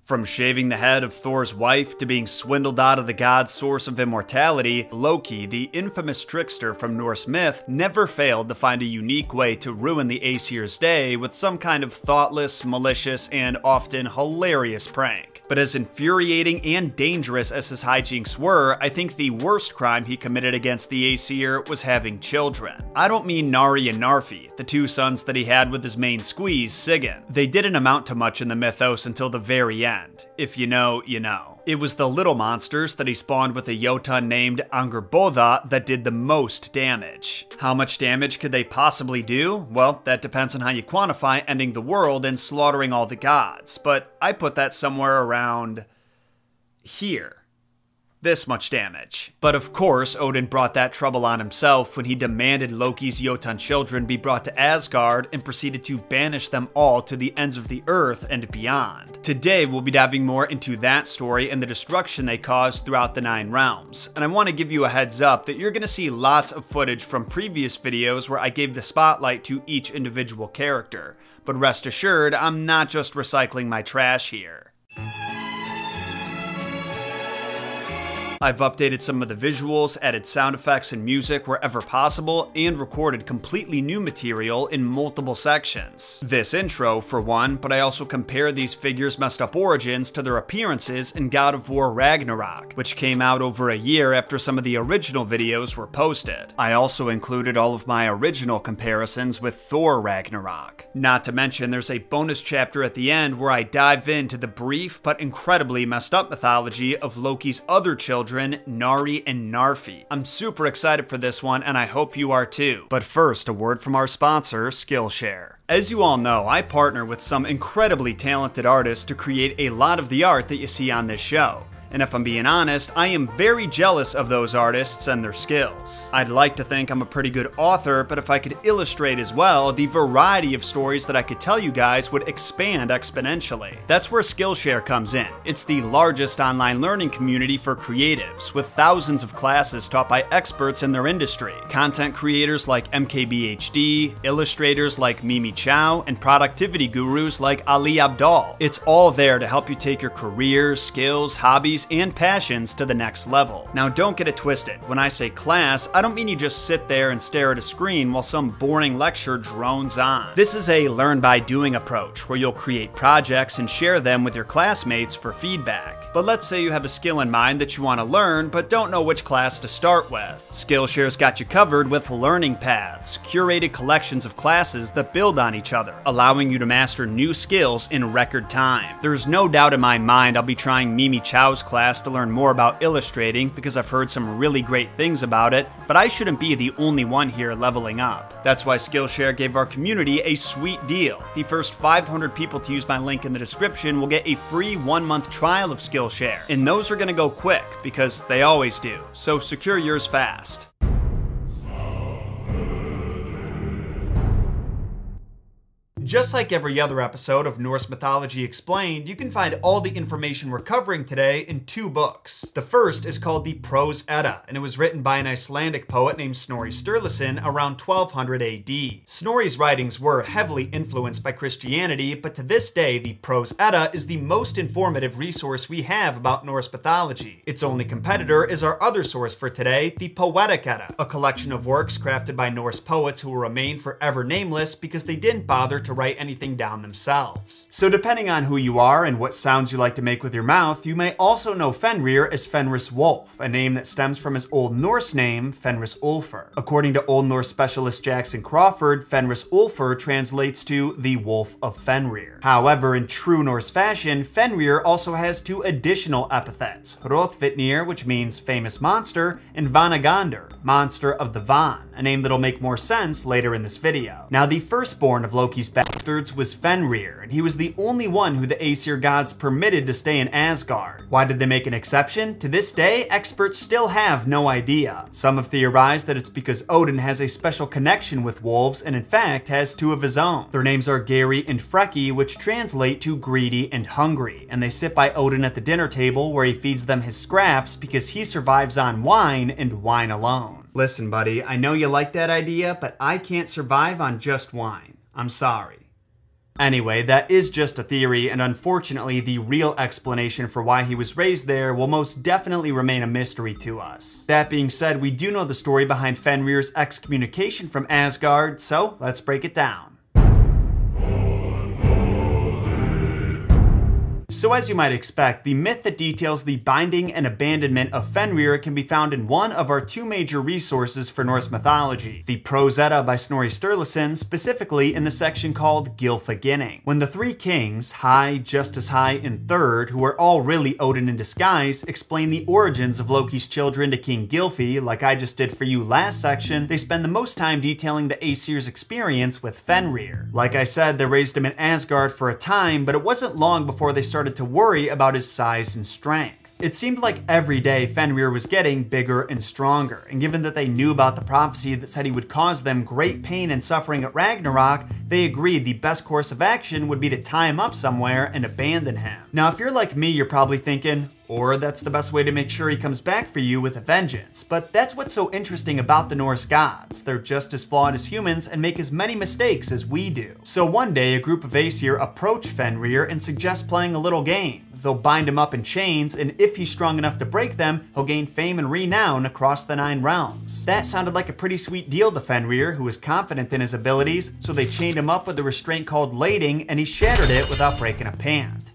From shaving the head of Thor's wife to being swindled out of the god's source of immortality, Loki, the infamous trickster from Norse myth, never failed to find a unique way to ruin the Aesir's day with some kind of thoughtless, malicious, and often hilarious prank. But as infuriating and dangerous as his hijinks were, I think the worst crime he committed against the Aesir was having children. I don't mean Nari and Narfi, the two sons that he had with his main squeeze, Sigyn. They didn't amount to much in the mythos until the very end. If you know, you know. It was the little monsters that he spawned with a Jotun named Angrboda that did the most damage. How much damage could they possibly do? Well, that depends on how you quantify ending the world and slaughtering all the gods, but I put that somewhere around here. This much damage. But of course, Odin brought that trouble on himself when he demanded Loki's Jotun children be brought to Asgard and proceeded to banish them all to the ends of the earth and beyond. Today, we'll be diving more into that story and the destruction they caused throughout the 9 realms. And I want to give you a heads up that you're going to see lots of footage from previous videos where I gave the spotlight to each individual character. But rest assured, I'm not just recycling my trash here. I've updated some of the visuals, added sound effects and music wherever possible, and recorded completely new material in multiple sections. This intro, for one, but I also compare these figures' messed up origins to their appearances in God of War Ragnarok, which came out over a year after some of the original videos were posted. I also included all of my original comparisons with Thor Ragnarok. Not to mention, there's a bonus chapter at the end where I dive into the brief but incredibly messed up mythology of Loki's other children, Nari and Narfi. I'm super excited for this one, and I hope you are too. But first, a word from our sponsor, Skillshare. As you all know, I partner with some incredibly talented artists to create a lot of the art that you see on this show. And if I'm being honest, I am very jealous of those artists and their skills. I'd like to think I'm a pretty good author, but if I could illustrate as well, the variety of stories that I could tell you guys would expand exponentially. That's where Skillshare comes in. It's the largest online learning community for creatives, with thousands of classes taught by experts in their industry. Content creators like MKBHD, illustrators like Mimi Chow, and productivity gurus like Ali Abdaal. It's all there to help you take your careers, skills, hobbies, and passions to the next level. Now don't get it twisted. When I say class, I don't mean you just sit there and stare at a screen while some boring lecture drones on. This is a learn by doing approach where you'll create projects and share them with your classmates for feedback. But let's say you have a skill in mind that you want to learn but don't know which class to start with. Skillshare's got you covered with learning paths, curated collections of classes that build on each other, allowing you to master new skills in record time. There's no doubt in my mind I'll be trying Mimi Chow's class to learn more about illustrating because I've heard some really great things about it, but I shouldn't be the only one here leveling up. That's why Skillshare gave our community a sweet deal. The first 500 people to use my link in the description will get a free 1-month trial of Skillshare, and those are gonna go quick because they always do, so secure yours fast. Just like every other episode of Norse Mythology Explained, you can find all the information we're covering today in 2 books. The first is called the Prose Edda, and it was written by an Icelandic poet named Snorri Sturluson around 1200 AD. Snorri's writings were heavily influenced by Christianity, but to this day, the Prose Edda is the most informative resource we have about Norse mythology. Its only competitor is our other source for today, the Poetic Edda, a collection of works crafted by Norse poets who will remain forever nameless because they didn't bother to write anything down themselves. So depending on who you are and what sounds you like to make with your mouth, you may also know Fenrir as Fenris Wolf, a name that stems from his Old Norse name, Fenris Ulfr. According to Old Norse specialist Jackson Crawford, Fenris Ulfr translates to the Wolf of Fenrir. However, in true Norse fashion, Fenrir also has 2 additional epithets, Hrothvitnir, which means famous monster, and Vanagandr, monster of the Van, a name that'll make more sense later in this video. Now, the firstborn of Loki's bastards was Fenrir, and he was the only one who the Aesir gods permitted to stay in Asgard. Why did they make an exception? To this day, experts still have no idea. Some have theorized that it's because Odin has a special connection with wolves and in fact has 2 of his own. Their names are Geri and Freki, which translate to greedy and hungry, and they sit by Odin at the dinner table where he feeds them his scraps because he survives on wine and wine alone. Listen, buddy, I know you like that idea, but I can't survive on just wine. I'm sorry. Anyway, that is just a theory, and unfortunately the real explanation for why he was raised there will most definitely remain a mystery to us. That being said, we do know the story behind Fenrir's excommunication from Asgard, so let's break it down. So as you might expect, the myth that details the binding and abandonment of Fenrir can be found in one of our two major resources for Norse mythology, the Prose Edda by Snorri Sturluson, specifically in the section called Gylfaginning. When the three kings, High, Justice High, and Third, who are all really Odin in disguise, explain the origins of Loki's children to King Gylfi, like I just did for you last section, they spend the most time detailing the Aesir's experience with Fenrir. Like I said, they raised him in Asgard for a time, but it wasn't long before they started to worry about his size and strength. It seemed like every day Fenrir was getting bigger and stronger, and given that they knew about the prophecy that said he would cause them great pain and suffering at Ragnarok, they agreed the best course of action would be to tie him up somewhere and abandon him. Now if you're like me, you're probably thinking, or that's the best way to make sure he comes back for you with a vengeance. But that's what's so interesting about the Norse gods. They're just as flawed as humans and make as many mistakes as we do. So one day, a group of Aesir approach Fenrir and suggest playing a little game. They'll bind him up in chains, and if he's strong enough to break them, he'll gain fame and renown across the 9 realms. That sounded like a pretty sweet deal to Fenrir, who was confident in his abilities, so they chained him up with a restraint called lading, and he shattered it without breaking a pant.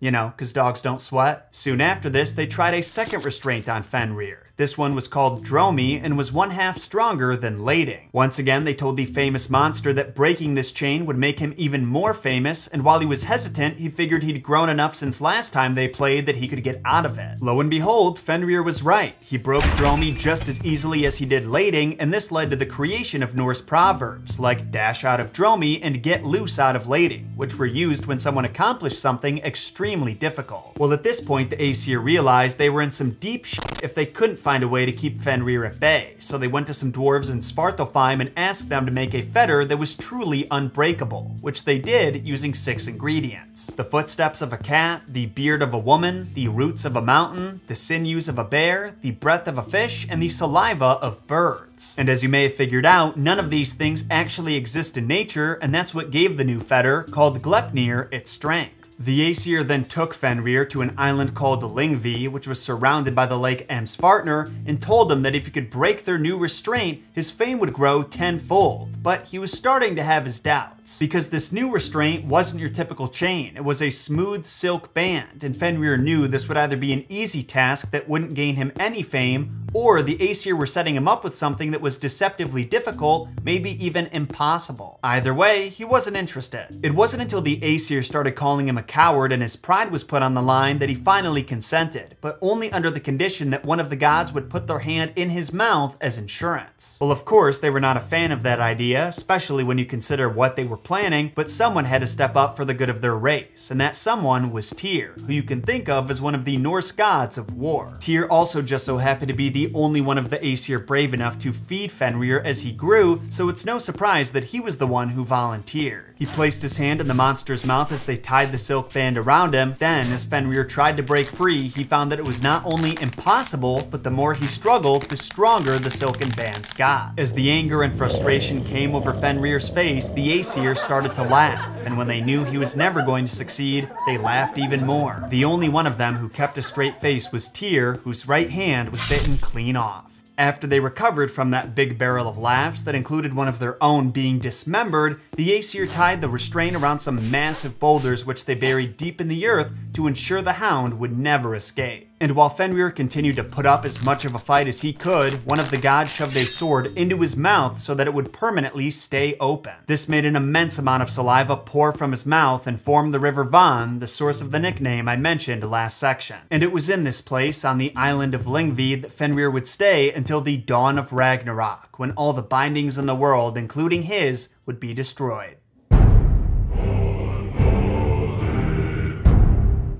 You know, because dogs don't sweat. Soon after this, they tried a second restraint on Fenrir. This one was called Dromi and was 1/2 stronger than lading. Once again, they told the famous monster that breaking this chain would make him even more famous, and while he was hesitant, he figured he'd grown enough since last time they played that he could get out of it. Lo and behold, Fenrir was right. He broke Dromi just as easily as he did lading, and this led to the creation of Norse proverbs, like dash out of Dromi and get loose out of lading, which were used when someone accomplished something extremely difficult. Well, at this point, the Aesir realized they were in some deep shit if they couldn't find a way to keep Fenrir at bay, so they went to some dwarves in Svartalfheim and asked them to make a fetter that was truly unbreakable, which they did using 6 ingredients. The footsteps of a cat, the beard of a woman, the roots of a mountain, the sinews of a bear, the breath of a fish, and the saliva of birds. And as you may have figured out, none of these things actually exist in nature, and that's what gave the new fetter, called Gleipnir, its strength. The Aesir then took Fenrir to an island called Lyngvi, which was surrounded by the lake Emsvartner, and told him that if he could break their new restraint, his fame would grow 10-fold. But he was starting to have his doubts, because this new restraint wasn't your typical chain. It was a smooth silk band, and Fenrir knew this would either be an easy task that wouldn't gain him any fame, or the Aesir were setting him up with something that was deceptively difficult, maybe even impossible. Either way, he wasn't interested. It wasn't until the Aesir started calling him a coward and his pride was put on the line that he finally consented, but only under the condition that one of the gods would put their hand in his mouth as insurance. Well, of course, they were not a fan of that idea, especially when you consider what they were planning, but someone had to step up for the good of their race, and that someone was Tyr, who you can think of as one of the Norse gods of war. Tyr also just so happened to be the only one of the Aesir brave enough to feed Fenrir as he grew, so it's no surprise that he was the one who volunteered. He placed his hand in the monster's mouth as they tied the silk band around him. Then, as Fenrir tried to break free, he found that it was not only impossible, but the more he struggled, the stronger the silken bands got. As the anger and frustration came over Fenrir's face, the Aesir started to laugh, and when they knew he was never going to succeed, they laughed even more. The only one of them who kept a straight face was Tyr, whose right hand was bitten clean off. After they recovered from that big barrel of laughs that included one of their own being dismembered, the Aesir tied the restraint around some massive boulders which they buried deep in the earth to ensure the hound would never escape. And while Fenrir continued to put up as much of a fight as he could, one of the gods shoved a sword into his mouth so that it would permanently stay open. This made an immense amount of saliva pour from his mouth and formed the river Van, the source of the nickname I mentioned last section. And it was in this place, on the island of Lyngvi, that Fenrir would stay until the dawn of Ragnarok, when all the bindings in the world, including his, would be destroyed.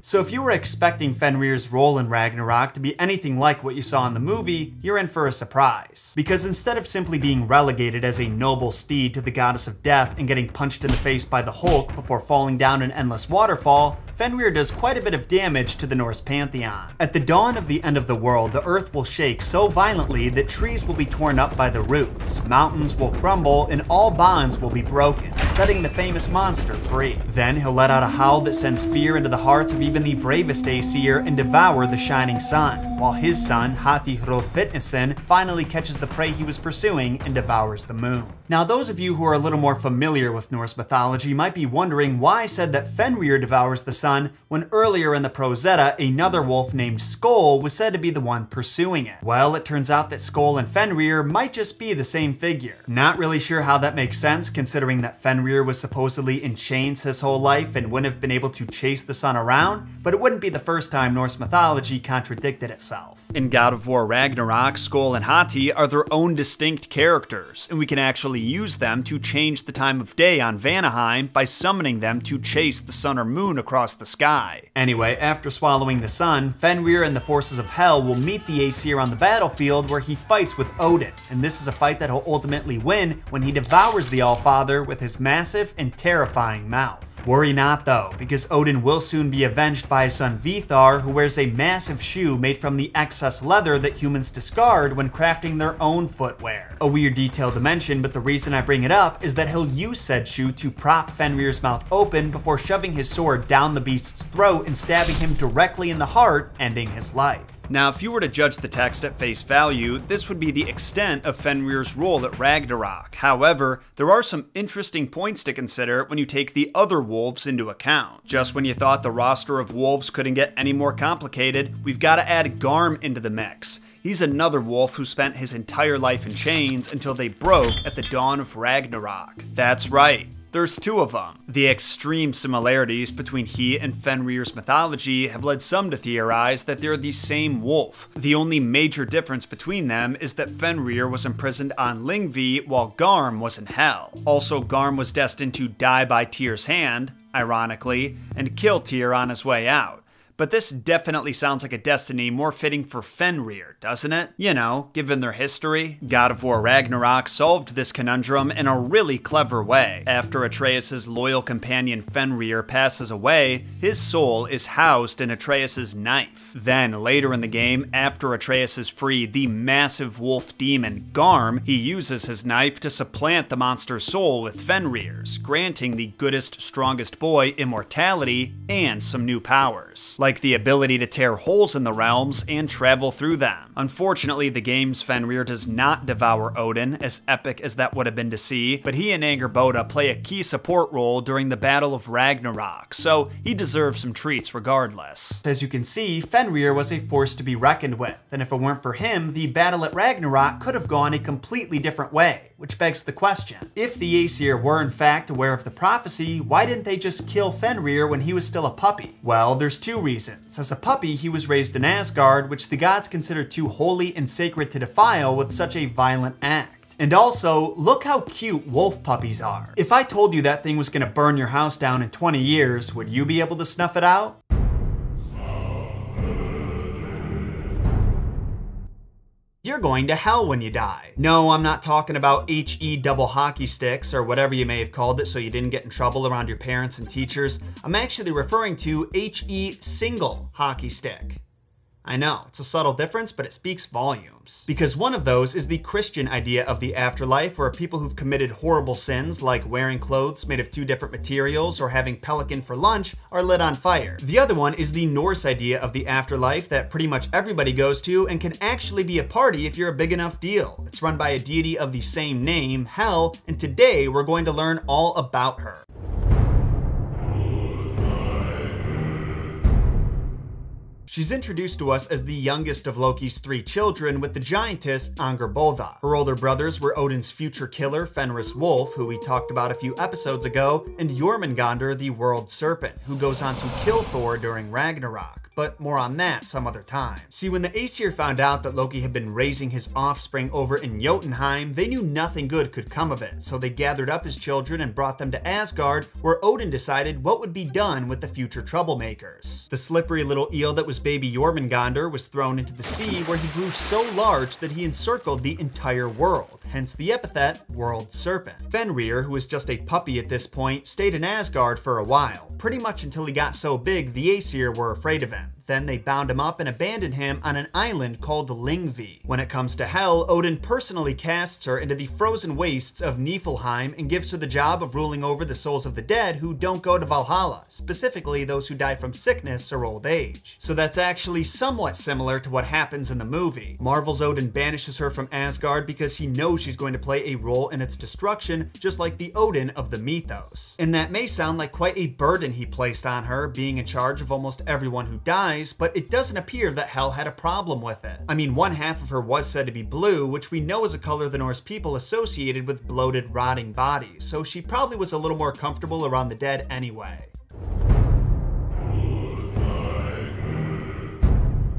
So if you were expecting Fenrir's role in Ragnarok to be anything like what you saw in the movie, you're in for a surprise. Because instead of simply being relegated as a noble steed to the goddess of death and getting punched in the face by the Hulk before falling down an endless waterfall, Fenrir does quite a bit of damage to the Norse pantheon. At the dawn of the end of the world, the earth will shake so violently that trees will be torn up by the roots, mountains will crumble, and all bonds will be broken, setting the famous monster free. Then he'll let out a howl that sends fear into the hearts of even the bravest Aesir and devour the shining sun, while his son, Hati Hrothvitnesen, finally catches the prey he was pursuing and devours the moon. Now, those of you who are a little more familiar with Norse mythology might be wondering why I said that Fenrir devours the sun when earlier in the Prose Edda, another wolf named Skoll was said to be the one pursuing it. Well, it turns out that Skoll and Fenrir might just be the same figure. Not really sure how that makes sense considering that Fenrir was supposedly in chains his whole life and wouldn't have been able to chase the sun around, but it wouldn't be the first time Norse mythology contradicted itself. In God of War Ragnarok, Skoll and Hati are their own distinct characters, and we can actually use them to change the time of day on Vanaheim by summoning them to chase the sun or moon across the sky. Anyway, after swallowing the sun, Fenrir and the forces of Hell will meet the Aesir on the battlefield where he fights with Odin, and this is a fight that he'll ultimately win when he devours the Allfather with his massive and terrifying mouth. Worry not though, because Odin will soon be avenged by his son Vithar, who wears a massive shoe made from the excess leather that humans discard when crafting their own footwear. A weird detail to mention, but the reason I bring it up is that he'll use said shoe to prop Fenrir's mouth open before shoving his sword down the beast's throat and stabbing him directly in the heart, ending his life. Now, if you were to judge the text at face value, this would be the extent of Fenrir's role at Ragnarok. However, there are some interesting points to consider when you take the other wolves into account. Just when you thought the roster of wolves couldn't get any more complicated, we've got to add Garm into the mix. He's another wolf who spent his entire life in chains until they broke at the dawn of Ragnarok. That's right. There's two of them. The extreme similarities between he and Fenrir's mythology have led some to theorize that they're the same wolf. The only major difference between them is that Fenrir was imprisoned on Lyngvi while Garm was in Hell. Also, Garm was destined to die by Tyr's hand, ironically, and kill Tyr on his way out. But this definitely sounds like a destiny more fitting for Fenrir, doesn't it? You know, given their history. God of War Ragnarok solved this conundrum in a really clever way. After Atreus' loyal companion Fenrir passes away, his soul is housed in Atreus' knife. Then, later in the game, after Atreus is freed the massive wolf demon Garm, he uses his knife to supplant the monster's soul with Fenrir's, granting the goodest, strongest boy immortality and some new powers, like the ability to tear holes in the realms and travel through them. Unfortunately, the game's Fenrir does not devour Odin, as epic as that would have been to see, but he and Angerboda play a key support role during the Battle of Ragnarok, so he deserves some treats regardless. As you can see, Fenrir was a force to be reckoned with, and if it weren't for him, the battle at Ragnarok could have gone a completely different way. Which begs the question, if the Aesir were in fact aware of the prophecy, why didn't they just kill Fenrir when he was still a puppy? Well, there's two reasons. As a puppy, he was raised in Asgard, which the gods considered too holy and sacred to defile with such a violent act. And also, look how cute wolf puppies are. If I told you that thing was gonna burn your house down in 20 years, would you be able to snuff it out? You're going to hell when you die. No, I'm not talking about HE double hockey sticks or whatever you may have called it so you didn't get in trouble around your parents and teachers. I'm actually referring to HE single hockey stick. I know, it's a subtle difference, but it speaks volumes. Because one of those is the Christian idea of the afterlife, where people who've committed horrible sins, like wearing clothes made of two different materials or having pelican for lunch, are lit on fire. The other one is the Norse idea of the afterlife that pretty much everybody goes to and can actually be a party if you're a big enough deal. It's run by a deity of the same name, Hel, and today we're going to learn all about her. She's introduced to us as the youngest of Loki's 3 children, with the giantess Angerboda. Her older brothers were Odin's future killer, Fenris Wolf, who we talked about a few episodes ago, and Jormungandr, the World Serpent, who goes on to kill Thor during Ragnarok. but more on that some other time. See, when the Aesir found out that Loki had been raising his offspring over in Jotunheim, they knew nothing good could come of it, so they gathered up his children and brought them to Asgard, where Odin decided what would be done with the future troublemakers. The slippery little eel that was baby Jormungandr was thrown into the sea, where he grew so large that he encircled the entire world, hence the epithet World Serpent. Fenrir, who was just a puppy at this point, stayed in Asgard for a while, pretty much until he got so big the Aesir were afraid of him. Then they bound him up and abandoned him on an island called Lyngvi. When it comes to Hel, Odin personally casts her into the frozen wastes of Niflheim and gives her the job of ruling over the souls of the dead who don't go to Valhalla, specifically those who die from sickness or old age. So that's actually somewhat similar to what happens in the movie. Marvel's Odin banishes her from Asgard because he knows she's going to play a role in its destruction, just like the Odin of the mythos. And that may sound like quite a burden he placed on her, being in charge of almost everyone who dies, but it doesn't appear that Hel had a problem with it. I mean, one half of her was said to be blue, which we know is a color the Norse people associated with bloated, rotting bodies, so she probably was a little more comfortable around the dead anyway.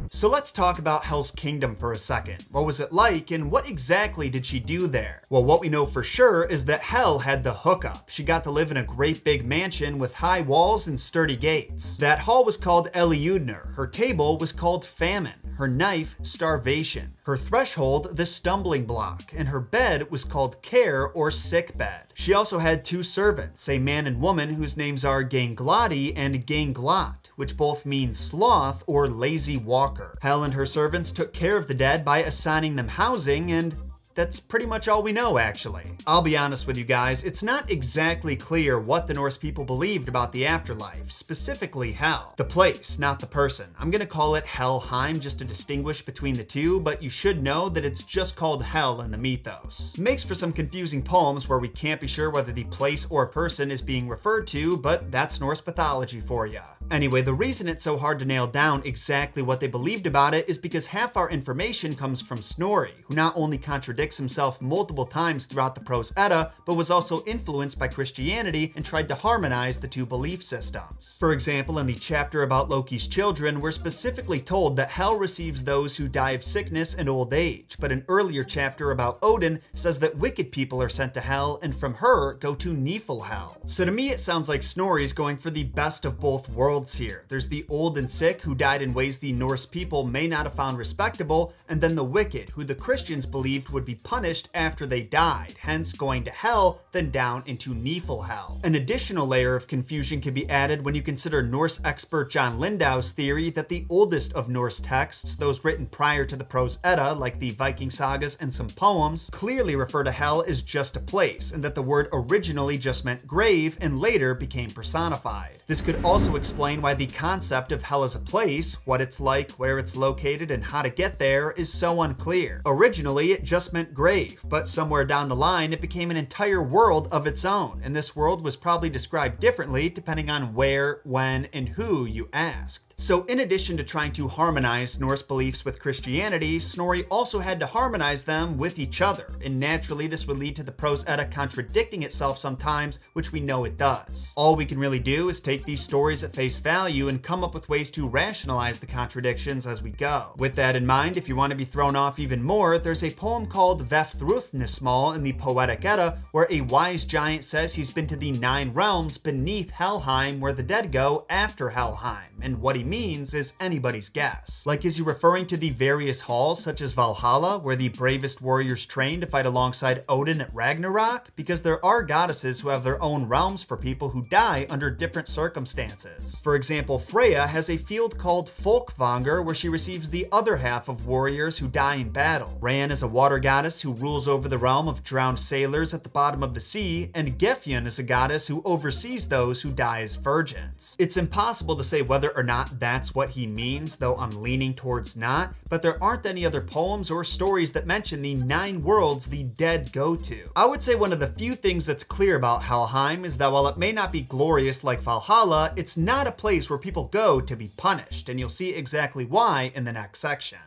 So let's talk about Hel's kingdom for a second. What was it like, and what exactly did she do there? Well, what we know for sure is that Hel had the hookup. She got to live in a great big mansion with high walls and sturdy gates. That hall was called Eliudnir, her table was called Famine, her knife Starvation, her threshold the Stumbling Block, and her bed was called Care or Sick Bed. She also had two servants, a man and woman whose names are Ganglati and Ganglot, which both mean sloth or lazy walker. Hel and her servants took care of the dead by assigning them housing, and that's pretty much all we know, actually. I'll be honest with you guys, it's not exactly clear what the Norse people believed about the afterlife, specifically Hel. The place, not the person. I'm gonna call it Helheim just to distinguish between the two, but you should know that it's just called Hel in the mythos. Makes for some confusing poems where we can't be sure whether the place or person is being referred to, but that's Norse mythology for ya. Anyway, the reason it's so hard to nail down exactly what they believed about it is because half our information comes from Snorri, who not only contradicts himself multiple times throughout the Prose Edda, but was also influenced by Christianity and tried to harmonize the two belief systems. For example, in the chapter about Loki's children, we're specifically told that Hel receives those who die of sickness and old age, but an earlier chapter about Odin says that wicked people are sent to Hel and from her go to Niflhel. So to me it sounds like Snorri's going for the best of both worlds here. There's the old and sick who died in ways the Norse people may not have found respectable, and then the wicked who the Christians believed would be punished after they died, hence going to Hel, then down into Niflhel. An additional layer of confusion can be added when you consider Norse expert John Lindau's theory that the oldest of Norse texts, those written prior to the Prose Edda, like the Viking sagas and some poems, clearly refer to Hel as just a place, and that the word originally just meant grave and later became personified. This could also explain why the concept of Hel as a place, what it's like, where it's located, and how to get there is so unclear. Originally, it just meant grave, but somewhere down the line, it became an entire world of its own, and this world was probably described differently depending on where, when, and who you asked. So in addition to trying to harmonize Norse beliefs with Christianity, Snorri also had to harmonize them with each other, and naturally this would lead to the Prose Edda contradicting itself sometimes, which we know it does. All we can really do is take these stories at face value and come up with ways to rationalize the contradictions as we go. With that in mind, if you want to be thrown off even more, there's a poem called Vafthrûdnismal in the Poetic Edda, where a wise giant says he's been to the 9 realms beneath Helheim where the dead go after Helheim, and what he means is anybody's guess. Like, is he referring to the various halls such as Valhalla, where the bravest warriors train to fight alongside Odin at Ragnarok? Because there are goddesses who have their own realms for people who die under different circumstances. For example, Freya has a field called Folkvangr where she receives the other half of warriors who die in battle. Ran is a water goddess who rules over the realm of drowned sailors at the bottom of the sea, and Gefjon is a goddess who oversees those who die as virgins. It's impossible to say whether or not that's what he means, though I'm leaning towards not, but there aren't any other poems or stories that mention the 9 worlds the dead go to. I would say one of the few things that's clear about Helheim is that while it may not be glorious like Valhalla, it's not a place where people go to be punished, and you'll see exactly why in the next section.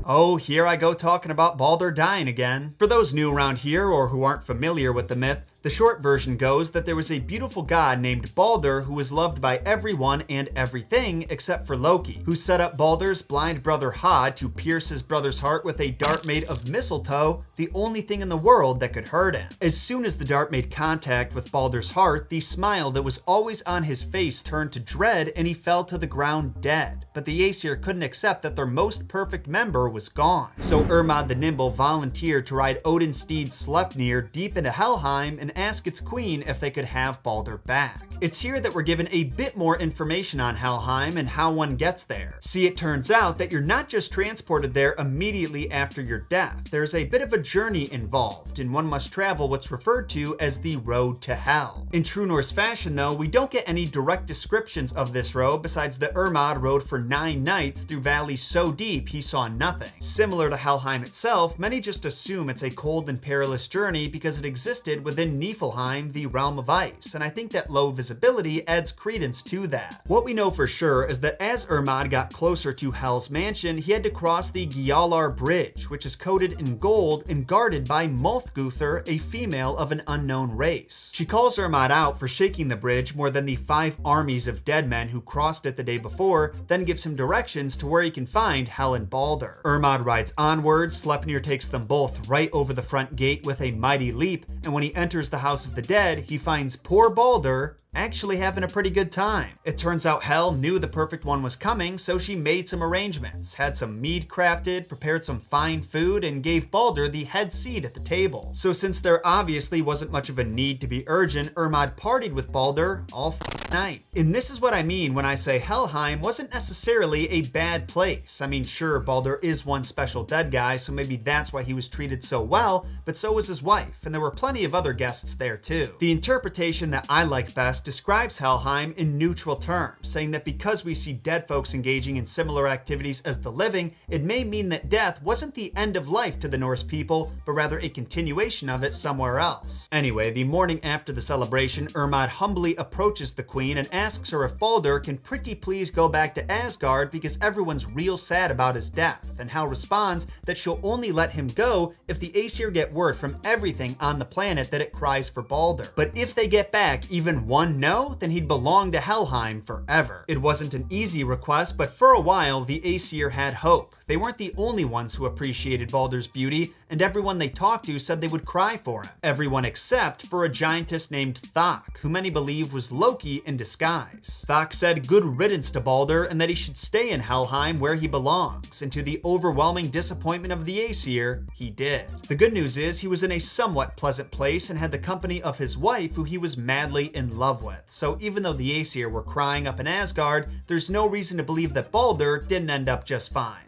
Oh, here I go talking about Baldur dying again. For those new around here or who aren't familiar with the myth, The short version goes that there was a beautiful god named Balder who was loved by everyone and everything except for Loki, who set up Balder's blind brother Hod to pierce his brother's heart with a dart made of mistletoe, the only thing in the world that could hurt him. As soon as the dart made contact with Balder's heart, the smile that was always on his face turned to dread and he fell to the ground dead. But the Aesir couldn't accept that their most perfect member was gone. So Hermod the Nimble volunteered to ride Odin's steed Sleipnir deep into Helheim and ask its queen if they could have Balder back. It's here that we're given a bit more information on Helheim and how one gets there. See, it turns out that you're not just transported there immediately after your death. There's a bit of a journey involved, and one must travel what's referred to as the Road to Hel. In true Norse fashion though, we don't get any direct descriptions of this road besides that Hermod rode for 9 nights through valleys so deep he saw nothing. Similar to Helheim itself, many just assume it's a cold and perilous journey because it existed within Niflheim, the realm of ice, and I think that low visibility adds credence to that. What we know for sure is that as Hermod got closer to Hel's mansion, he had to cross the Gjallar Bridge, which is coated in gold and guarded by Multhguthr, a female of an unknown race. She calls Hermod out for shaking the bridge more than the 5 armies of dead men who crossed it the day before, then gives him directions to where he can find Hel and Balder. Hermod rides onward, Sleipnir takes them both right over the front gate with a mighty leap, and when he enters the House of the Dead, he finds poor Balder actually having a pretty good time. It turns out Hel knew the perfect one was coming, so she made some arrangements, had some mead crafted, prepared some fine food, and gave Balder the head seat at the table. So since there obviously wasn't much of a need to be urgent, Hermod partied with Balder all night. And this is what I mean when I say Helheim wasn't necessarily a bad place. I mean, sure, Balder is one special dead guy, so maybe that's why he was treated so well, but so was his wife, and there were plenty of other guests there too. The interpretation that I like best describes Helheim in neutral terms, saying that because we see dead folks engaging in similar activities as the living, it may mean that death wasn't the end of life to the Norse people, but rather a continuation of it somewhere else. Anyway, the morning after the celebration, Hermod humbly approaches the queen and asks her if Balder can pretty please go back to Asgard because everyone's real sad about his death, and Hel responds that she'll only let him go if the Aesir get word from everything on the planet that it cries for Balder. But if they get back even one no, then he'd belong to Helheim forever. It wasn't an easy request, but for a while the Aesir had hope. They weren't the only ones who appreciated Balder's beauty, and everyone they talked to said they would cry for him. Everyone except for a giantess named Thok, who many believe was Loki in disguise. Thok said good riddance to Balder and that he should stay in Helheim where he belongs, and to the overwhelming disappointment of the Aesir, he did. The good news is he was in a somewhat pleasant place and had the company of his wife who he was madly in love with, so even though the Aesir were crying up in Asgard, there's no reason to believe that Balder didn't end up just fine.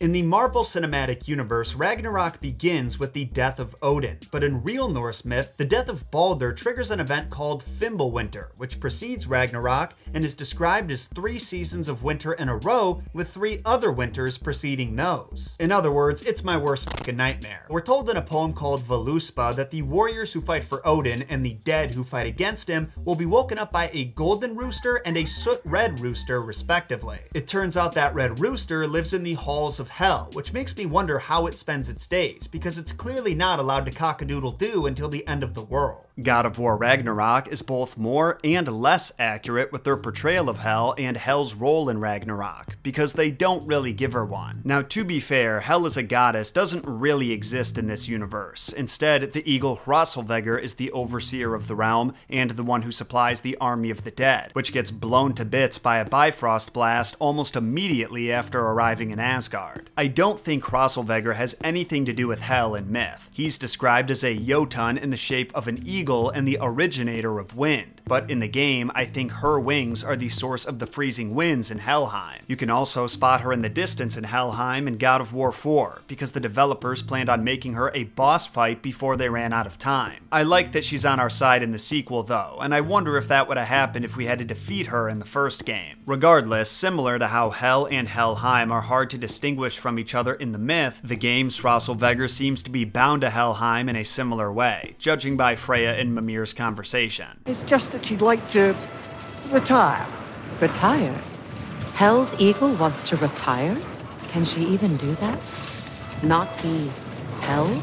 In the Marvel Cinematic Universe, Ragnarok begins with the death of Odin, but in real Norse myth, the death of Balder triggers an event called Fimbulwinter, which precedes Ragnarok and is described as 3 seasons of winter in a row with 3 other winters preceding those. In other words, it's my worst fucking nightmare. We're told in a poem called Voluspa that the warriors who fight for Odin and the dead who fight against him will be woken up by a golden rooster and a soot-red rooster, respectively. It turns out that red rooster lives in the halls of Hel, which makes me wonder how it spends its days, because it's clearly not allowed to cock-a-doodle-doo until the end of the world. God of War Ragnarok is both more and less accurate with their portrayal of Hel and Hel's role in Ragnarok, because they don't really give her one. Now, to be fair, Hel as a goddess doesn't really exist in this universe. Instead, the eagle Hrosselvegar is the overseer of the realm and the one who supplies the army of the dead, which gets blown to bits by a Bifrost blast almost immediately after arriving in Asgard. I don't think Hrosselvegar has anything to do with Hel in myth. He's described as a Jotun in the shape of an eagle and the originator of wind, but in the game, I think her wings are the source of the freezing winds in Helheim. You can also spot her in the distance in Helheim in God of War 4, because the developers planned on making her a boss fight before they ran out of time. I like that she's on our side in the sequel though, and I wonder if that would have happened if we had to defeat her in the first game. Regardless, similar to how Hel and Helheim are hard to distinguish from each other in the myth, the game's Hrosselvegar seems to be bound to Helheim in a similar way, judging by Freya and Mimir's conversation. It's just that she'd like to retire. Retire? Hel's eagle wants to retire? Can she even do that? Not he. Hell?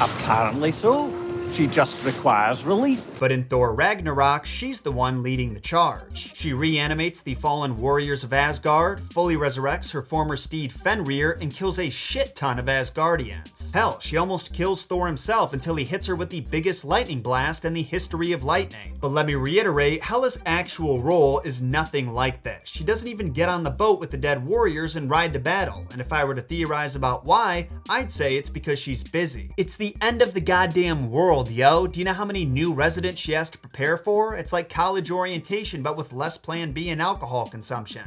Apparently so. She just requires relief. But in Thor Ragnarok, she's the one leading the charge. She reanimates the fallen warriors of Asgard, fully resurrects her former steed Fenrir, and kills a shit ton of Asgardians. Hell, she almost kills Thor himself until he hits her with the biggest lightning blast in the history of lightning. But let me reiterate, Hela's actual role is nothing like this. She doesn't even get on the boat with the dead warriors and ride to battle, and if I were to theorize about why, I'd say it's because she's busy. It's the end of the goddamn world, yo. Do you know how many new residents she has to prepare for? It's like college orientation, but with less Plan B and alcohol consumption.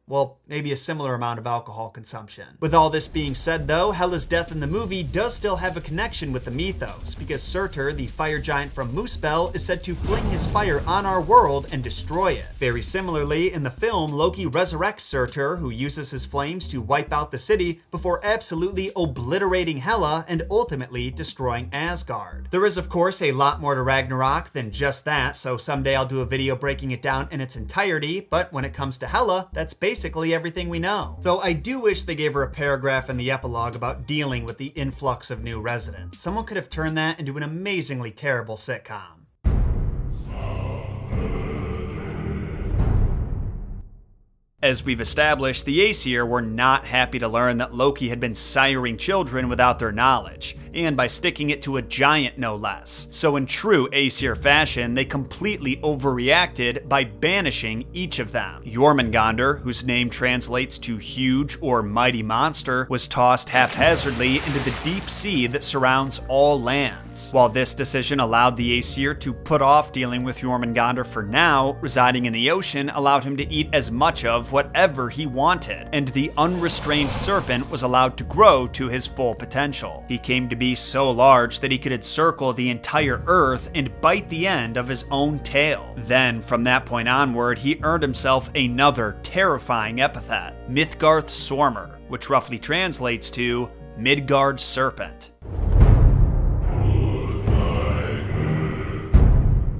Well, maybe a similar amount of alcohol consumption. With all this being said though, Hela's death in the movie does still have a connection with the mythos, because Surtur, the fire giant from Muspel, is said to fling his fire on our world and destroy it. Very similarly, in the film, Loki resurrects Surtur, who uses his flames to wipe out the city before absolutely obliterating Hela and ultimately destroying Asgard. There is of course a lot more to Ragnarok than just that, so someday I'll do a video breaking it down in its entirety, but when it comes to Hela, that's basically everything we know. Though I do wish they gave her a paragraph in the epilogue about dealing with the influx of new residents. Someone could have turned that into an amazingly terrible sitcom. As we've established, the Aesir were not happy to learn that Loki had been siring children without their knowledge, and by sticking it to a giant no less. So in true Aesir fashion, they completely overreacted by banishing each of them. Jormungandr, whose name translates to huge or mighty monster, was tossed haphazardly into the deep sea that surrounds all lands. While this decision allowed the Aesir to put off dealing with Jormungandr for now, residing in the ocean allowed him to eat as much of whatever he wanted, and the unrestrained serpent was allowed to grow to his full potential. He came to be so large that he could encircle the entire earth and bite the end of his own tail. Then, from that point onward, he earned himself another terrifying epithet, Midgard Sormr, which roughly translates to Midgard Serpent.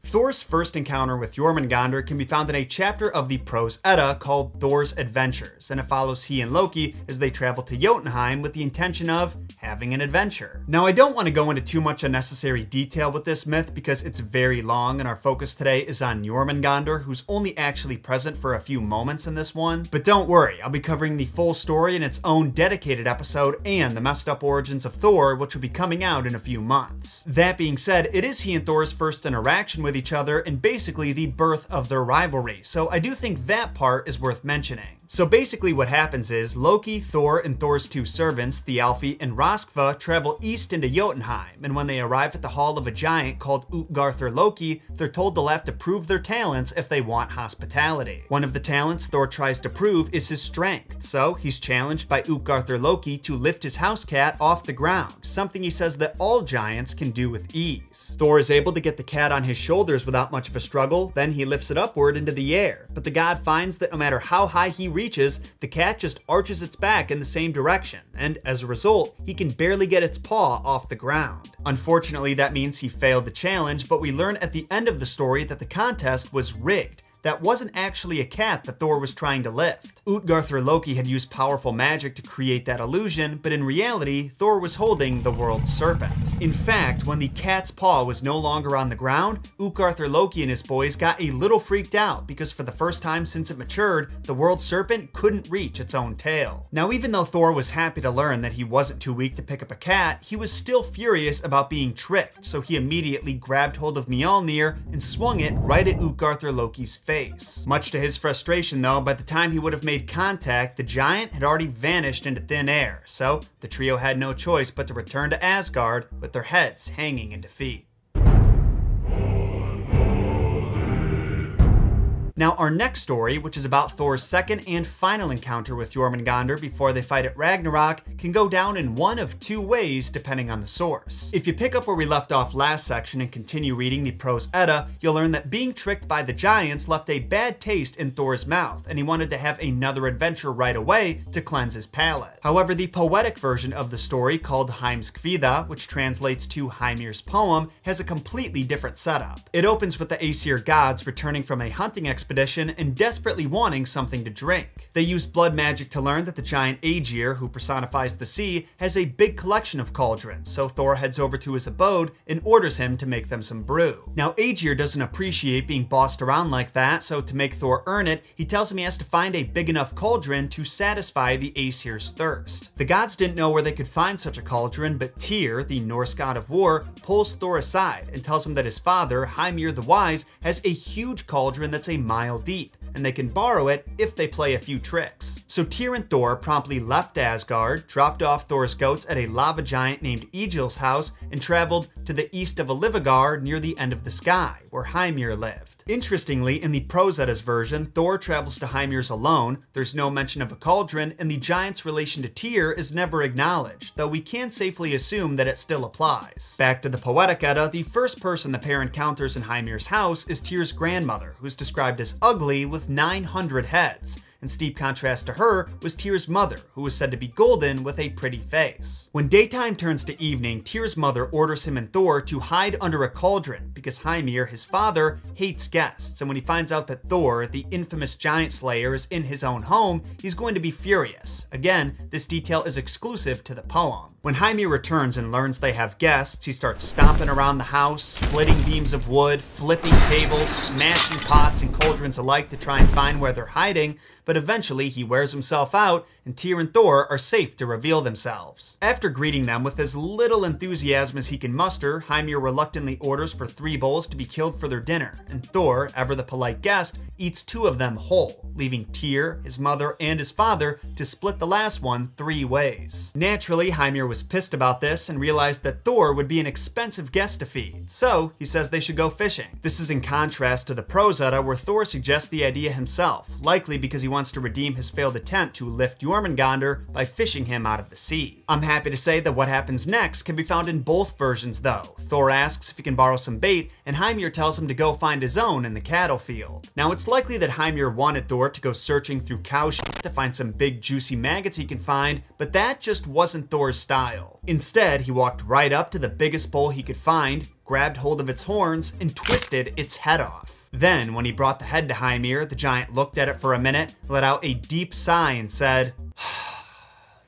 Thor's first encounter with Jormungandr can be found in a chapter of the Prose Edda called Thor's Adventures, and it follows he and Loki as they travel to Jotunheim with the intention of having an adventure. Now, I don't want to go into too much unnecessary detail with this myth because it's very long, and our focus today is on Jormungandr, who's only actually present for a few moments in this one. But don't worry, I'll be covering the full story in its own dedicated episode and the messed up origins of Thor, which will be coming out in a few months. That being said, it is he and Thor's first interaction with each other and basically the birth of their rivalry, so I do think that part is worth mentioning. So basically what happens is Loki, Thor, and Thor's two servants, Thialfi and Roskva, travel east into Jotunheim, and when they arrive at the hall of a giant called Utgarthur Loki, they're told they'll have to prove their talents if they want hospitality. One of the talents Thor tries to prove is his strength, so he's challenged by Utgarthur Loki to lift his house cat off the ground, something he says that all giants can do with ease. Thor is able to get the cat on his shoulders without much of a struggle, then he lifts it upward into the air, but the god finds that no matter how high he reaches, the cat just arches its back in the same direction, and as a result, he can barely get its paw off the ground. Unfortunately, that means he failed the challenge, but we learn at the end of the story that the contest was rigged. That wasn't actually a cat that Thor was trying to lift. Utgarthur Loki had used powerful magic to create that illusion, but in reality, Thor was holding the world's serpent. In fact, when the cat's paw was no longer on the ground, Utgarthur Loki and his boys got a little freaked out because for the first time since it matured, the world's serpent couldn't reach its own tail. Now, even though Thor was happy to learn that he wasn't too weak to pick up a cat, he was still furious about being tricked, so he immediately grabbed hold of Mjolnir and swung it right at Utgarthur Loki's face. Much to his frustration though, by the time he would have made contact, the giant had already vanished into thin air, so the trio had no choice but to return to Asgard with their heads hanging in defeat. Now, our next story, which is about Thor's second and final encounter with Jormungandr before they fight at Ragnarok, can go down in one of two ways depending on the source. If you pick up where we left off last section and continue reading the Prose Edda, you'll learn that being tricked by the giants left a bad taste in Thor's mouth, and he wanted to have another adventure right away to cleanse his palate. However, the poetic version of the story, called Heimskvida, which translates to Hymir's poem, has a completely different setup. It opens with the Aesir gods returning from a hunting expedition expedition and desperately wanting something to drink. They use blood magic to learn that the giant Aegir, who personifies the sea, has a big collection of cauldrons, so Thor heads over to his abode and orders him to make them some brew. Now Aegir doesn't appreciate being bossed around like that, so to make Thor earn it, he tells him he has to find a big enough cauldron to satisfy the Aesir's thirst. The gods didn't know where they could find such a cauldron, but Tyr, the Norse god of war, pulls Thor aside and tells him that his father, Hymir the Wise, has a huge cauldron that's a mile deep, and they can borrow it if they play a few tricks. So Tyr and Thor promptly left Asgard, dropped off Thor's goats at a lava giant named Egil's house, and traveled to the east of Alivagar near the end of the sky, where Hymir lived. Interestingly, in the Prose Edda's version, Thor travels to Hymir's alone, there's no mention of a cauldron, and the giant's relation to Tyr is never acknowledged, though we can safely assume that it still applies. Back to the Poetic Edda, the first person the pair encounters in Hymir's house is Tyr's grandmother, who's described as ugly with 900 heads. In steep contrast to her was Tyr's mother, who was said to be golden with a pretty face. When daytime turns to evening, Tyr's mother orders him and Thor to hide under a cauldron because Hymir, his father, hates guests, and when he finds out that Thor, the infamous giant slayer, is in his own home, he's going to be furious. Again, this detail is exclusive to the poem. When Hymir returns and learns they have guests, he starts stomping around the house, splitting beams of wood, flipping tables, smashing pots and cauldrons alike to try and find where they're hiding, but eventually he wears himself out, and Tyr and Thor are safe to reveal themselves. After greeting them with as little enthusiasm as he can muster, Hymir reluctantly orders for 3 bulls to be killed for their dinner, and Thor, ever the polite guest, eats 2 of them whole, leaving Tyr, his mother, and his father to split the last one 3 ways. Naturally, Hymir was pissed about this and realized that Thor would be an expensive guest to feed, so he says they should go fishing. This is in contrast to the Prose Edda, where Thor suggests the idea himself, likely because he wants to redeem his failed attempt to lift Jormungandr by fishing him out of the sea. I'm happy to say that what happens next can be found in both versions though. Thor asks if he can borrow some bait, and Hymir tells him to go find his own in the cattle field. Now it's likely that Hymir wanted Thor to go searching through cow shit to find some big juicy maggots he can find, but that just wasn't Thor's style. Instead, he walked right up to the biggest bull he could find, grabbed hold of its horns, and twisted its head off. Then, when he brought the head to Hymir, the giant looked at it for a minute, let out a deep sigh, and said,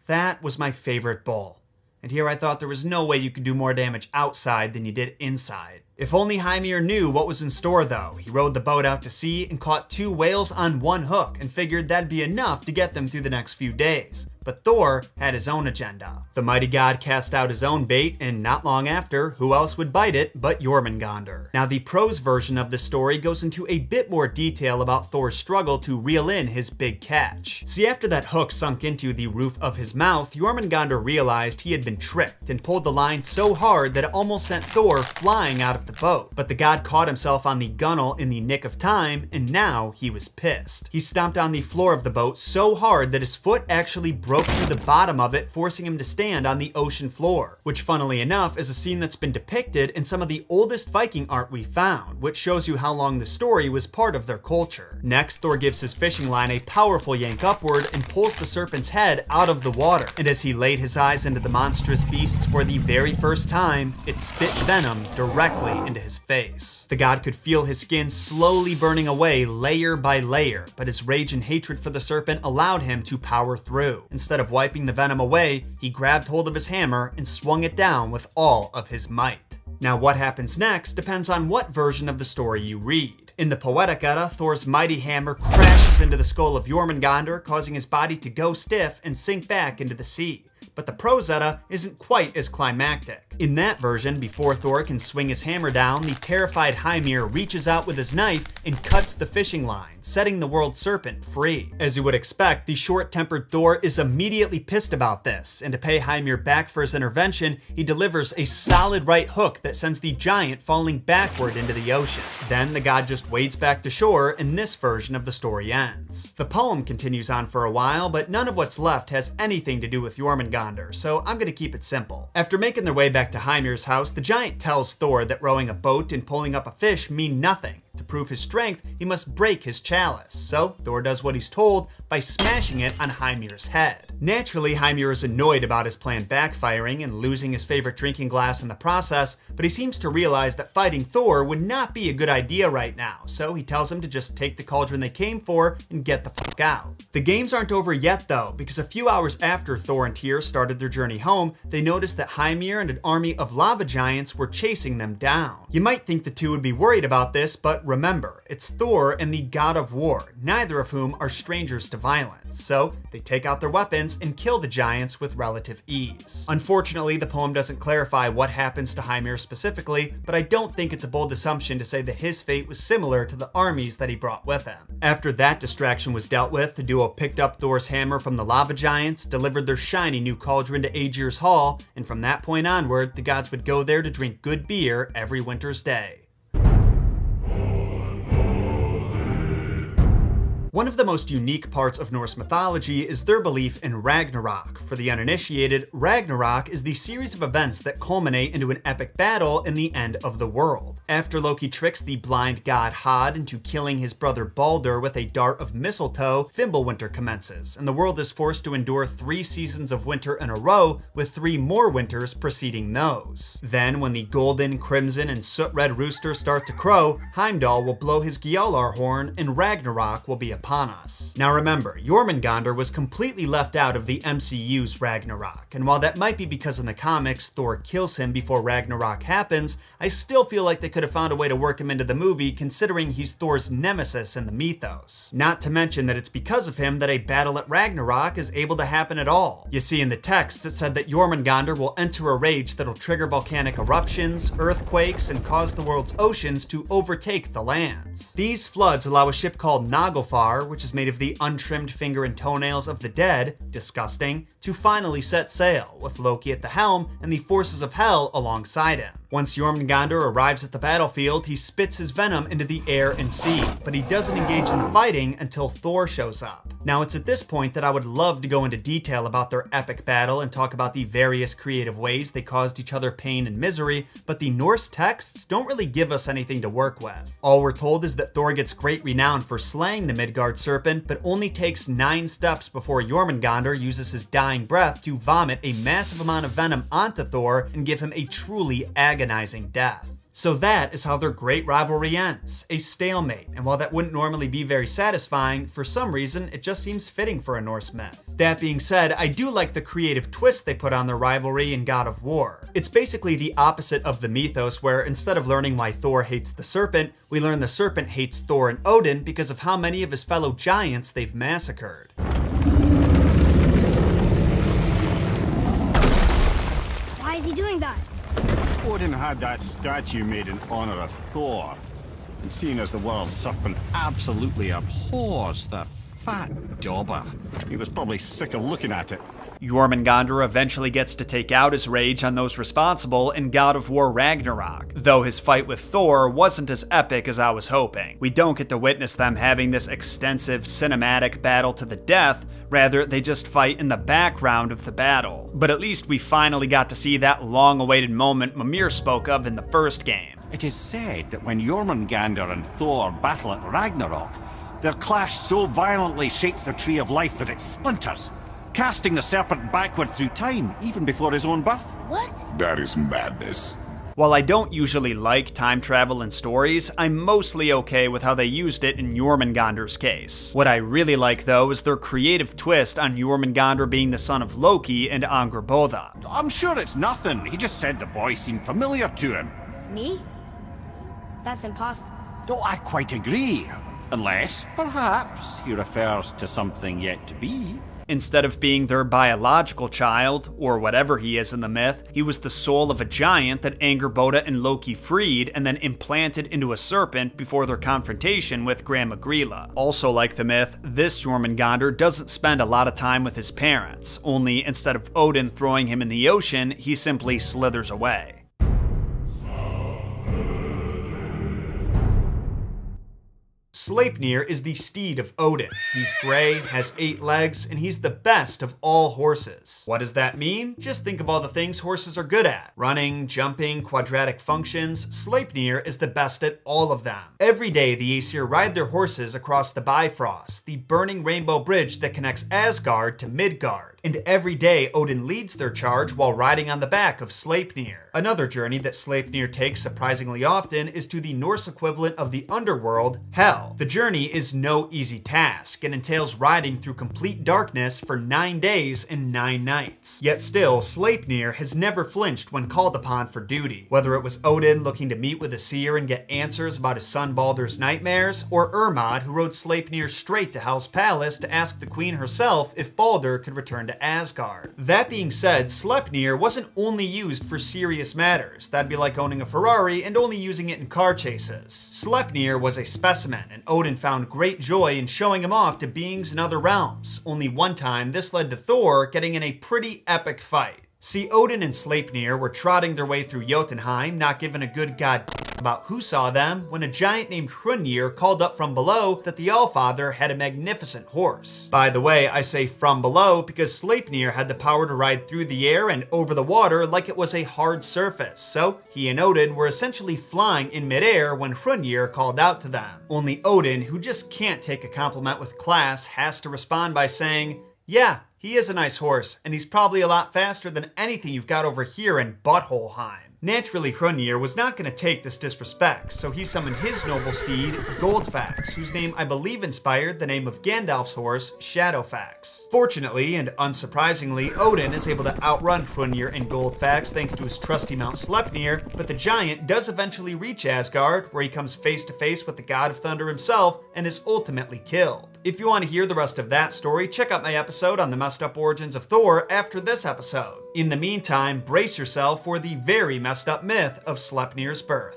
"That was my favorite bull. And here I thought there was no way you could do more damage outside than you did inside." If only Hymir knew what was in store though. He rowed the boat out to sea and caught 2 whales on 1 hook and figured that'd be enough to get them through the next few days. But Thor had his own agenda. The mighty god cast out his own bait, and not long after, who else would bite it but Jormungandr. Now the prose version of the story goes into a bit more detail about Thor's struggle to reel in his big catch. See, after that hook sunk into the roof of his mouth, Jormungandr realized he had been tricked and pulled the line so hard that it almost sent Thor flying out of the boat. But the god caught himself on the gunwale in the nick of time, and now he was pissed. He stomped on the floor of the boat so hard that his foot actually broke through the bottom of it, forcing him to stand on the ocean floor, which funnily enough is a scene that's been depicted in some of the oldest Viking art we found, which shows you how long the story was part of their culture. Next, Thor gives his fishing line a powerful yank upward and pulls the serpent's head out of the water, and as he laid his eyes into the monstrous beasts for the very first time, it spit venom directly into his face. The god could feel his skin slowly burning away layer by layer, but his rage and hatred for the serpent allowed him to power through. Instead of wiping the venom away, he grabbed hold of his hammer and swung it down with all of his might. Now what happens next depends on what version of the story you read. In the Poetic Edda, Thor's mighty hammer crashes into the skull of Jormungandr, causing his body to go stiff and sink back into the sea. But the Prose Edda isn't quite as climactic. In that version, before Thor can swing his hammer down, the terrified Hymir reaches out with his knife and cuts the fishing line, setting the world serpent free. As you would expect, the short-tempered Thor is immediately pissed about this, and to pay Hymir back for his intervention, he delivers a solid right hook that sends the giant falling backward into the ocean. Then the god just wades back to shore, and this version of the story ends. The poem continues on for a while, but none of what's left has anything to do with Jormungandr, so I'm gonna keep it simple. After making their way back to Hymir's house, the giant tells Thor that rowing a boat and pulling up a fish mean nothing. To prove his strength, he must break his chalice, so Thor does what he's told by smashing it on Hymir's head. Naturally, Hymir is annoyed about his plan backfiring and losing his favorite drinking glass in the process, but he seems to realize that fighting Thor would not be a good idea right now, so he tells him to just take the cauldron they came for and get the fuck out. The games aren't over yet though, because a few hours after Thor and Tyr started their journey home, they noticed that Hymir and an army of lava giants were chasing them down. You might think the two would be worried about this, but remember, it's Thor and the God of War, neither of whom are strangers to violence, so they take out their weapons and kill the giants with relative ease. Unfortunately, the poem doesn't clarify what happens to Hymir specifically, but I don't think it's a bold assumption to say that his fate was similar to the armies that he brought with him. After that distraction was dealt with, the duo picked up Thor's hammer from the lava giants, delivered their shiny new cauldron to Aegir's Hall, and from that point onward, the gods would go there to drink good beer every winter's day. One of the most unique parts of Norse mythology is their belief in Ragnarok. For the uninitiated, Ragnarok is the series of events that culminate into an epic battle in the end of the world. After Loki tricks the blind god Hod into killing his brother Baldur with a dart of mistletoe, Fimbulwinter commences, and the world is forced to endure 3 seasons of winter in a row, with 3 more winters preceding those. Then, when the golden, crimson, and soot-red rooster start to crow, Heimdall will blow his Gjallar horn, and Ragnarok will be upon us. Now remember, Jormungandr was completely left out of the MCU's Ragnarok, and while that might be because in the comics Thor kills him before Ragnarok happens, I still feel like they could have found a way to work him into the movie considering he's Thor's nemesis in the mythos. Not to mention that it's because of him that a battle at Ragnarok is able to happen at all. You see, in the text it said that Jormungandr will enter a rage that'll trigger volcanic eruptions, earthquakes, and cause the world's oceans to overtake the lands. These floods allow a ship called Naglfar, which is made of the untrimmed finger and toenails of the dead, disgusting, to finally set sail, with Loki at the helm and the forces of hell alongside him. Once Jormungandr arrives at the battlefield, he spits his venom into the air and sea, but he doesn't engage in fighting until Thor shows up. Now it's at this point that I would love to go into detail about their epic battle and talk about the various creative ways they caused each other pain and misery, but the Norse texts don't really give us anything to work with. All we're told is that Thor gets great renown for slaying the Midgard serpent, but only takes 9 steps before Jormungandr uses his dying breath to vomit a massive amount of venom onto Thor and give him a truly agonizing death. So that is how their great rivalry ends, a stalemate, and while that wouldn't normally be very satisfying, for some reason it just seems fitting for a Norse myth. That being said, I do like the creative twist they put on their rivalry in God of War. It's basically the opposite of the mythos where instead of learning why Thor hates the serpent, we learn the serpent hates Thor and Odin because of how many of his fellow giants they've massacred. Why is he doing that? Odin had that statue made in honor of Thor, and seeing as the world serpent absolutely abhors the fat dauber, he was probably sick of looking at it. Jormungandr eventually gets to take out his rage on those responsible in God of War Ragnarok, though his fight with Thor wasn't as epic as I was hoping. We don't get to witness them having this extensive cinematic battle to the death, rather they just fight in the background of the battle. But at least we finally got to see that long-awaited moment Mimir spoke of in the first game. It is said that when Jormungandr and Thor battle at Ragnarok, their clash so violently shakes the Tree of Life that it splinters, casting the serpent backward through time, even before his own birth. What? That is madness. While I don't usually like time travel in stories, I'm mostly okay with how they used it in Jormungandr's case. What I really like though is their creative twist on Jormungandr being the son of Loki and Angrboda. I'm sure it's nothing. He just said the boy seemed familiar to him. Me? That's impossible. Oh, I quite agree. Unless, perhaps, he refers to something yet to be. Instead of being their biological child, or whatever he is in the myth, he was the soul of a giant that Angrboda and Loki freed and then implanted into a serpent before their confrontation with Grandma Grilla. Also like the myth, this Jormungandr doesn't spend a lot of time with his parents, only instead of Odin throwing him in the ocean, he simply slithers away. Sleipnir is the steed of Odin. He's gray, has 8 legs, and he's the best of all horses. What does that mean? Just think of all the things horses are good at. Running, jumping, quadratic functions. Sleipnir is the best at all of them. Every day the Aesir ride their horses across the Bifrost, the burning rainbow bridge that connects Asgard to Midgard. And every day Odin leads their charge while riding on the back of Sleipnir. Another journey that Sleipnir takes surprisingly often is to the Norse equivalent of the underworld, Hel. The journey is no easy task and entails riding through complete darkness for 9 days and 9 nights. Yet still, Sleipnir has never flinched when called upon for duty. Whether it was Odin looking to meet with a seer and get answers about his son Baldur's nightmares, or Hermod who rode Sleipnir straight to Hel's palace to ask the queen herself if Baldur could return to Asgard. That being said, Sleipnir wasn't only used for serious matters. That'd be like owning a Ferrari and only using it in car chases. Sleipnir was a specimen, and Odin found great joy in showing him off to beings in other realms. Only one time, this led to Thor getting in a pretty epic fight. See, Odin and Sleipnir were trotting their way through Jotunheim, not giving a good god about who saw them, when a giant named Hrungnir called up from below that the Allfather had a magnificent horse. By the way, I say from below because Sleipnir had the power to ride through the air and over the water like it was a hard surface, so he and Odin were essentially flying in midair when Hrungnir called out to them. Only Odin, who just can't take a compliment with class, has to respond by saying, "Yeah, he is a nice horse, and he's probably a lot faster than anything you've got over here in Buttholeheim." Naturally, Hrungnir was not going to take this disrespect, so he summoned his noble steed, Goldfax, whose name I believe inspired the name of Gandalf's horse, Shadowfax. Fortunately, and unsurprisingly, Odin is able to outrun Hrungnir and Goldfax thanks to his trusty mount Sleipnir, but the giant does eventually reach Asgard, where he comes face to face with the God of Thunder himself and is ultimately killed. If you want to hear the rest of that story, check out my episode on the messed up origins of Thor after this episode. In the meantime, brace yourself for the very messed up myth of Sleipnir's birth.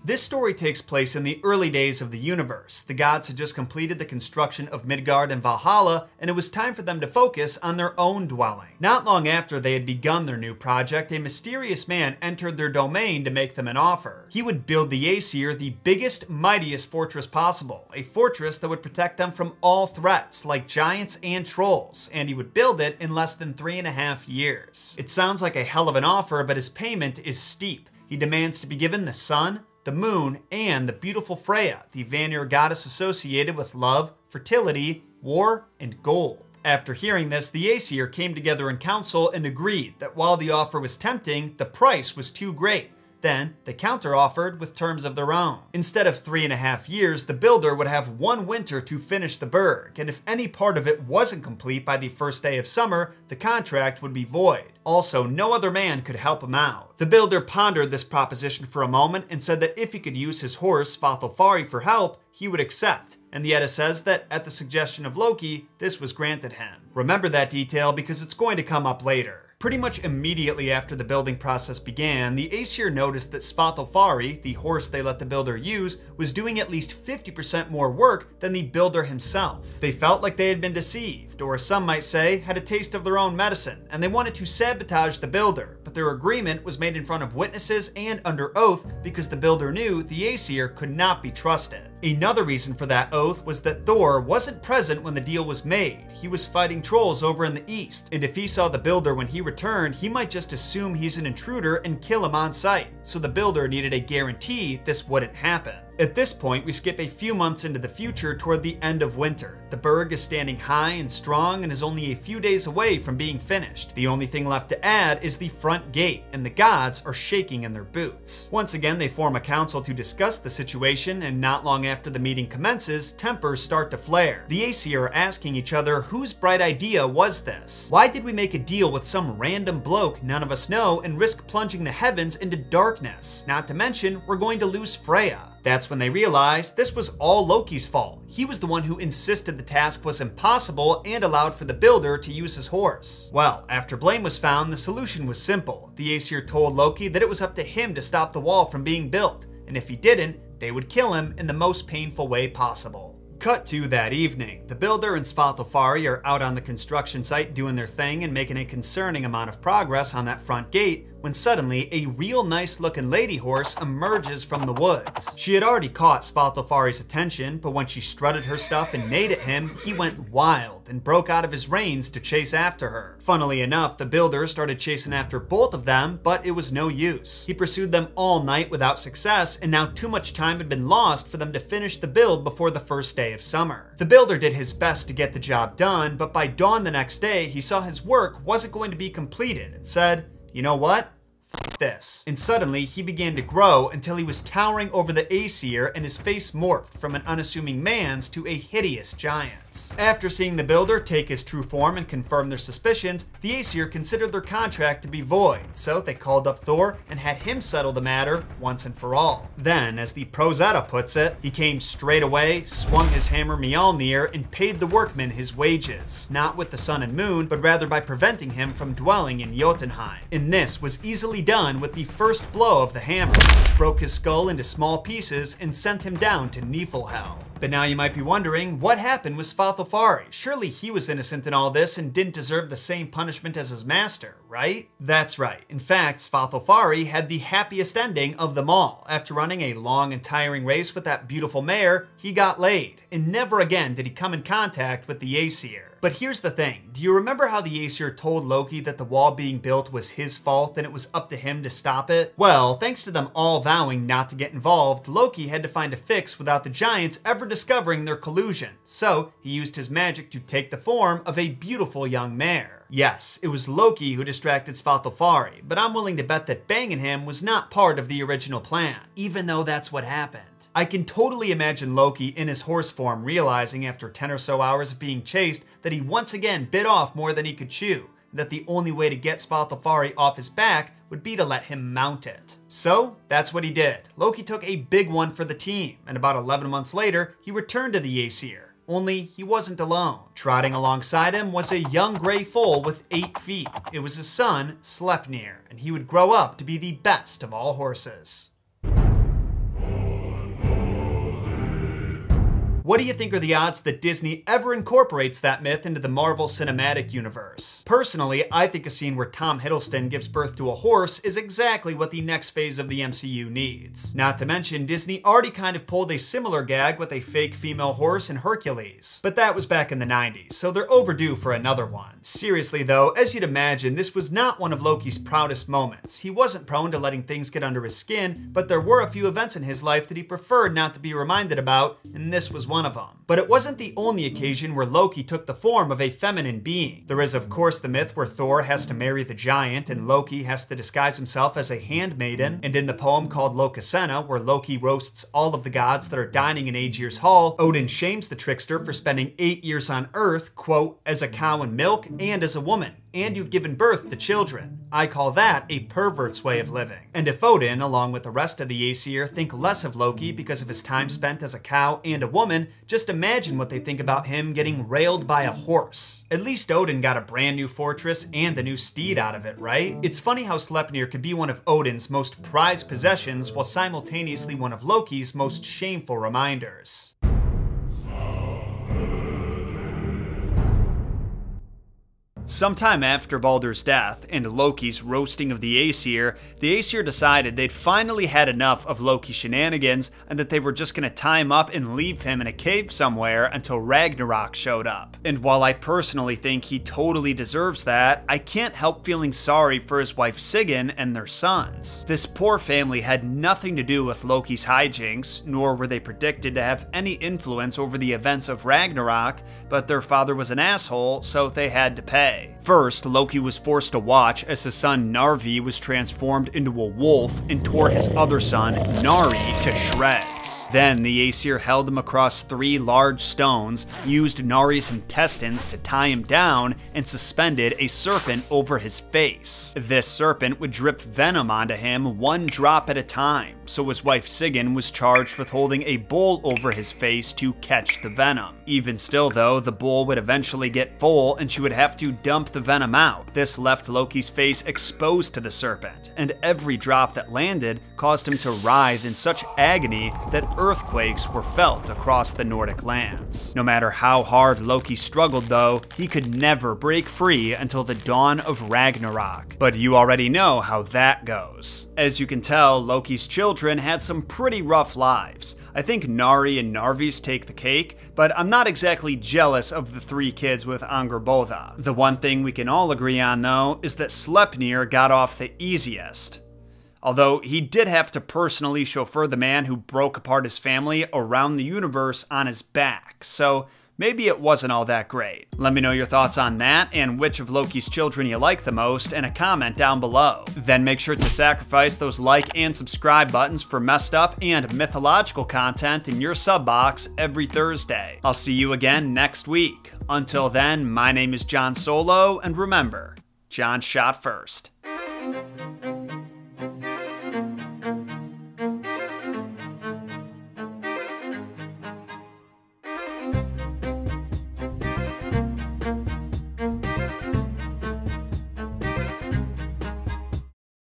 This story takes place in the early days of the universe. The gods had just completed the construction of Midgard and Valhalla, and it was time for them to focus on their own dwelling. Not long after they had begun their new project, a mysterious man entered their domain to make them an offer. He would build the Aesir the biggest, mightiest fortress possible, a fortress that would protect them from all threats, like giants and trolls, and he would build it in less than 3.5 years. It sounds like a hell of an offer, but his payment is steep. He demands to be given the sun, the moon, and the beautiful Freya, the Vanir goddess associated with love, fertility, war, and gold. After hearing this, the Aesir came together in council and agreed that while the offer was tempting, the price was too great. Then, they counter-offered with terms of their own. Instead of 3.5 years, the builder would have 1 winter to finish the burg, and if any part of it wasn't complete by the first day of summer, the contract would be void. Also, no other man could help him out. The builder pondered this proposition for a moment and said that if he could use his horse, Svartalfari, for help, he would accept. And the Edda says that at the suggestion of Loki, this was granted him. Remember that detail because it's going to come up later. Pretty much immediately after the building process began, the Aesir noticed that Svartalfari, the horse they let the builder use, was doing at least 50% more work than the builder himself. They felt like they had been deceived, or some might say, had a taste of their own medicine, and they wanted to sabotage the builder, but their agreement was made in front of witnesses and under oath because the builder knew the Aesir could not be trusted. Another reason for that oath was that Thor wasn't present when the deal was made. He was fighting trolls over in the east, and if he saw the builder when he returned, he might just assume he's an intruder and kill him on sight. So the builder needed a guarantee this wouldn't happen. At this point, we skip a few months into the future toward the end of winter. The burg is standing high and strong and is only a few days away from being finished. The only thing left to add is the front gate, and the gods are shaking in their boots. Once again, they form a council to discuss the situation, and not long after the meeting commences, tempers start to flare. The Aesir are asking each other whose bright idea was this? Why did we make a deal with some random bloke none of us know and risk plunging the heavens into darkness? Not to mention, we're going to lose Freya. That's when they realized this was all Loki's fault. He was the one who insisted the task was impossible and allowed for the builder to use his horse. Well, after blame was found, the solution was simple. The Aesir told Loki that it was up to him to stop the wall from being built, and if he didn't, they would kill him in the most painful way possible. Cut to that evening. The builder and Svartalfari are out on the construction site doing their thing and making a concerning amount of progress on that front gate, when suddenly a real nice looking lady horse emerges from the woods. She had already caught Svadilfari's attention, but when she strutted her stuff and neighed at him, he went wild and broke out of his reins to chase after her. Funnily enough, the builder started chasing after both of them, but it was no use. He pursued them all night without success, and now too much time had been lost for them to finish the build before the first day of summer. The builder did his best to get the job done, but by dawn the next day, he saw his work wasn't going to be completed and said, "You know what? F this." And suddenly he began to grow until he was towering over the Aesir, and his face morphed from an unassuming man's to a hideous giant's. After seeing the builder take his true form and confirm their suspicions, the Aesir considered their contract to be void, so they called up Thor and had him settle the matter once and for all. Then, as the Prose Edda puts it, he came straight away, swung his hammer Mjolnir, and paid the workman his wages, not with the sun and moon, but rather by preventing him from dwelling in Jotunheim. And this was easily done with the first blow of the hammer, which broke his skull into small pieces and sent him down to Niflhel. But now you might be wondering, what happened with Svadilfari? Surely he was innocent in all this and didn't deserve the same punishment as his master, right? That's right. In fact, Svadilfari had the happiest ending of them all. After running a long and tiring race with that beautiful mare, he got laid, and never again did he come in contact with the Aesir. But here's the thing, do you remember how the Aesir told Loki that the wall being built was his fault and it was up to him to stop it? Well, thanks to them all vowing not to get involved, Loki had to find a fix without the giants ever discovering their collusion. So he used his magic to take the form of a beautiful young mare. Yes, it was Loki who distracted Svadilfari, but I'm willing to bet that banging him was not part of the original plan, even though that's what happened. I can totally imagine Loki in his horse form realizing after 10 or so hours of being chased that he once again bit off more than he could chew, and that the only way to get Svadilfari off his back would be to let him mount it. So that's what he did. Loki took a big one for the team, and about 11 months later, he returned to the Aesir. Only he wasn't alone. Trotting alongside him was a young gray foal with 8 feet. It was his son, Sleipnir, and he would grow up to be the best of all horses. What do you think are the odds that Disney ever incorporates that myth into the Marvel Cinematic Universe? Personally, I think a scene where Tom Hiddleston gives birth to a horse is exactly what the next phase of the MCU needs. Not to mention, Disney already kind of pulled a similar gag with a fake female horse in Hercules. But that was back in the 90s, so they're overdue for another one. Seriously though, as you'd imagine, this was not one of Loki's proudest moments. He wasn't prone to letting things get under his skin, but there were a few events in his life that he preferred not to be reminded about, and this was one of them. But it wasn't the only occasion where Loki took the form of a feminine being. There is of course the myth where Thor has to marry the giant and Loki has to disguise himself as a handmaiden, and in the poem called Lokasenna, where Loki roasts all of the gods that are dining in Aegir's Hall, Odin shames the trickster for spending 8 years on Earth, quote, as a cow in milk and as a woman. And you've given birth to children. I call that a pervert's way of living. And if Odin, along with the rest of the Aesir, think less of Loki because of his time spent as a cow and a woman, just imagine what they think about him getting railed by a horse. At least Odin got a brand new fortress and a new steed out of it, right? It's funny how Sleipnir could be one of Odin's most prized possessions while simultaneously one of Loki's most shameful reminders. Sometime after Baldur's death and Loki's roasting of the Aesir decided they'd finally had enough of Loki's shenanigans and that they were just gonna tie him up and leave him in a cave somewhere until Ragnarok showed up. And while I personally think he totally deserves that, I can't help feeling sorry for his wife Sigyn and their sons. This poor family had nothing to do with Loki's hijinks, nor were they predicted to have any influence over the events of Ragnarok, but their father was an asshole, so they had to pay. First, Loki was forced to watch as his son Narvi was transformed into a wolf and tore his other son, Nari, to shreds. Then the Aesir held him across 3 large stones, used Nari's intestines to tie him down, and suspended a serpent over his face. This serpent would drip venom onto him 1 drop at a time, so his wife Sigyn was charged with holding a bowl over his face to catch the venom. Even still though, the bowl would eventually get full and she would have to dump the venom out. This left Loki's face exposed to the serpent, and every drop that landed caused him to writhe in such agony that earthquakes were felt across the Nordic lands. No matter how hard Loki struggled though, he could never break free until the dawn of Ragnarok. But you already know how that goes. As you can tell, Loki's children had some pretty rough lives. I think Nari and Narvis take the cake, but I'm not exactly jealous of the 3 kids with Angrboda. The one thing we can all agree on though is that Sleipnir got off the easiest. Although he did have to personally chauffeur the man who broke apart his family around the universe on his back, so maybe it wasn't all that great. Let me know your thoughts on that and which of Loki's children you like the most in a comment down below. Then make sure to sacrifice those like and subscribe buttons for messed up and mythological content in your sub box every Thursday. I'll see you again next week. Until then, my name is Jon Solo, and remember, Jon shot first.